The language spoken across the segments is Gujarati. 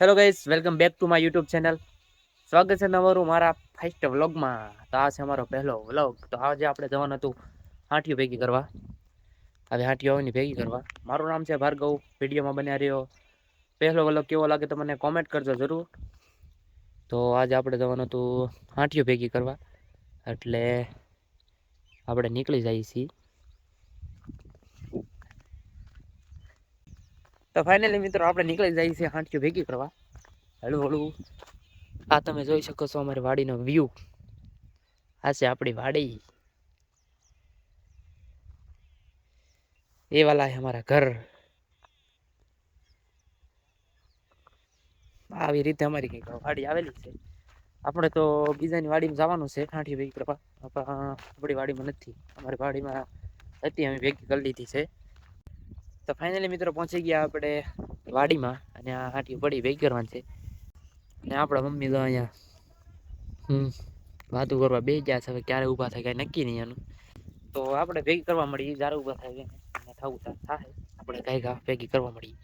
Hello guys, welcome back to my YouTube channel. સ્વાગત છે તમારું મારા ફર્સ્ટ વ્લોગમાં. તો આ છે અમારો પહેલો વ્લોગ. તો આજે આપણે જવાનું હતું હાંઠીઓ ભેગી કરવા. હવે હાંઠીઓ આવવાની ભેગી કરવા. મારું નામ છે ભાર્ગવ. વિડીયોમાં બન્યા રહ્યો. પહેલો વ્લોગ કેવો લાગે તો મને કોમેન્ટ કરજો જરૂર. તો આજે આપણે જવાનું હતું હાંઠીઓ ભેગી કરવા, એટલે આપણે નીકળી જઈએ છીએ. તો ફાઇનલી મિત્રો આપણે નીકળી જઈએ છીએ હાંઠીઓ ભેગી કરવા. હળું હળું આ તમે જોઈ શકો છો અમારી વાડીનો વ્યૂ. આ છે આપણી વાડી. એ વાલા છે અમારા ઘર. આવી રીતે અમારી કંઈક વાડી આવેલી છે. આપણે તો બીજાની વાડીમાં જવાનું છે હાંઠીઓ ભેગી કરવા. આપણી વાડીમાં નથી. અમારી વાડીમાં હતી, અમે ભેગી કરી લીધી છે. તો ફાઇનલી મિત્રો પહોંચી ગયા આપણે વાડીમાં, અને આ હાંઠીઓ પડી ભેગી કરવાની છે. ને આપણા મમ્મી તો અહીંયા વાતું કરવા બે ગયા છે. હવે ક્યારે ઊભા થાય કાંઈ નક્કી નહીં એનું. તો આપણે ભેગી કરવા મળી, જ્યારે ઊભા થાય એને થવું થાય આપણે કાંઈ ઘા ભેગી કરવા મળી.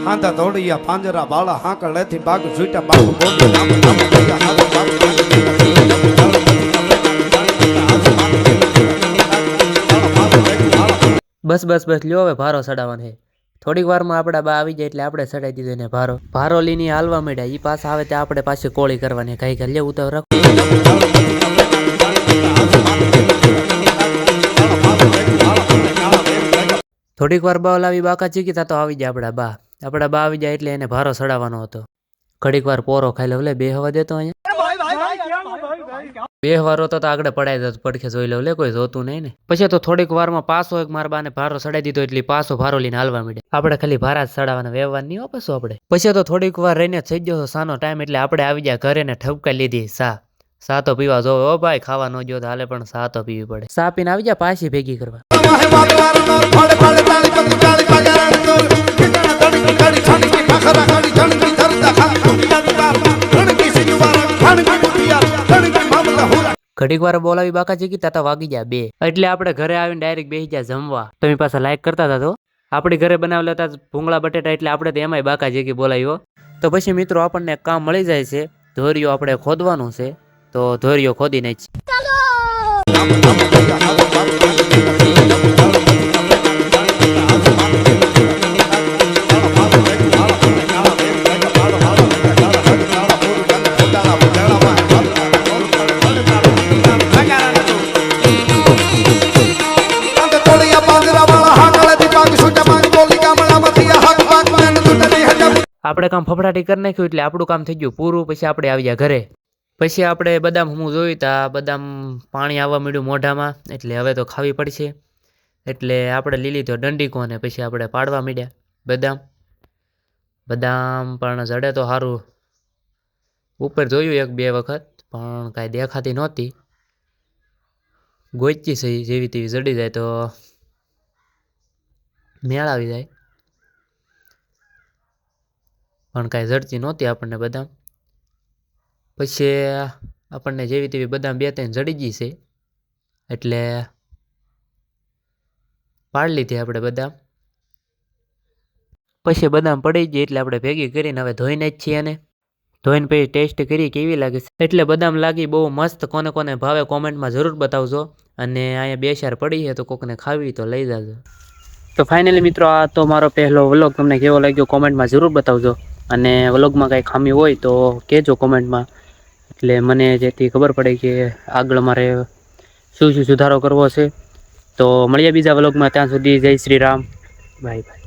હાંધા ધોડિયા પાંજરા બાળા હાંકળ લેથી બાગ ઝૂટા બાગ બોડી નામ નામ કયા હાવ બાગ બસ બસ બસ લ્યો, હવે ભારો ચડાવવાનો છે. થોડીક વારમાં આપણા બા આવી જાય એટલે આપણે ચડાવી દીધો એને ભારો. ભારો લઈને હાલવા માંડ્યા. એ પાછા આવે ત્યાં આપણે પાછી કોળી કરવાની. કઈ કરી લેવું તો રાખો. થોડીક વાર બા લાવી બાકા ચીકી તો આવી જાય આપણા બા. આપણા બા આવી જાય એટલે એને ભારો ચડાવવાનો હતો. ઘડીક વાર પોરો ખાઈ લે, લે બે હવા દેતો અહીંયા. બે વારો તો આગળ પડાય જતો, પડખે જોઈ લો, લે કોઈ જોતું નહીં ને. પછી તો થોડીક વારમાં પાછો એક માર બાને ભારો ચડાવી દીધો, એટલે પાછો ભારો લઈને હાલવા માંડ્યા. આપણે ખાલી ભારા જ ચડાવવાના, વ્યવહાર નહીં હો પાછું આપણે. પછી તો થોડીક વાર રહીને થઈ ગયો સાનો ટાઈમ, એટલે આપણે આવી ગયા ઘરે ને ઠપકાઈ લીધી સા તો પીવા જોવે. ઓ ભાઈ, ખાવા ન જો તો હાલે, પણ સા તો પીવી પડે. સા પીને આવી જા પાછી ભેગી કરવા. ઘડીક વાર બોલાવી બાકા ચીકી તા વાગી ગયા 2, એટલે આપણે ઘરે આવીને ડાયરેક્ટ બેસી ગયા જમવા. તમે પાછા લાઈક કરતા હતા. તો આપણે ઘરે બનાવેલા હતા ભૂંગળા બટેટા, એટલે આપણે તો એમાંય બાકા ચીકી બોલાવ્યો. તો પછી મિત્રો આપણને કામ મળી જાય છે. ધોરિયો આપણે ખોદવાનું છે, તો ધોરિયો ખોદી નાખી. આપણે કામ ફફડાટી કરી નાખ્યું, એટલે આપણું કામ થઈ ગયું પૂરું. પછી આપણે આવી ગયા ઘરે. પછી આપણે બદામ હું જોયું તા બદામ પાણી આવવા મળ્યું મોઢામાં, એટલે હવે તો ખાવી પડશે. એટલે આપણે લીલી તો દંડીકો, ને પછી આપણે પાડવા માંડ્યા બદામ પણ જડે તો સારું. ઉપર જોયું 1-2 વખત, પણ કાંઈ દેખાતી નહોતી. ગોચી સહી જેવી તેવી જડી જાય તો મેળ આવી જાય, પણ કાંઈ જડતી નહોતી આપણને બદામ. પછી આપણને જેવી તેવી બદામ 2-3 જડી ગઈ છે, એટલે પાડી લીધી આપણે બદામ. પછી બદામ પડી ગઈ એટલે આપણે ભેગી કરીને હવે ધોઈને જ છીએ, અને ધોઈને પછી ટેસ્ટ કરી કેવી લાગે છે. એટલે બદામ લાગી બહુ મસ્ત. કોને કોને ભાવે કોમેન્ટમાં જરૂર બતાવજો. અને અહીંયા 2 4 પડી છે, તો કોકને ખાવી તો લઈ જાજો. તો ફાઇનલી મિત્રો આ તો મારો પહેલો વ્લોગ. તમને કેવો લાગ્યો કોમેન્ટમાં જરૂર બતાવજો. અને વ્લોગમાં કાંઈ ખામી હોય તો કહેજો કોમેન્ટમાં, એટલે મને જેથી ખબર પડે કે આગળ મારે શું સુધારો કરવો છે. તો મળીએ બીજા વ્લોગમાં. ત્યાં સુધી જય શ્રી રામ. Bye bye.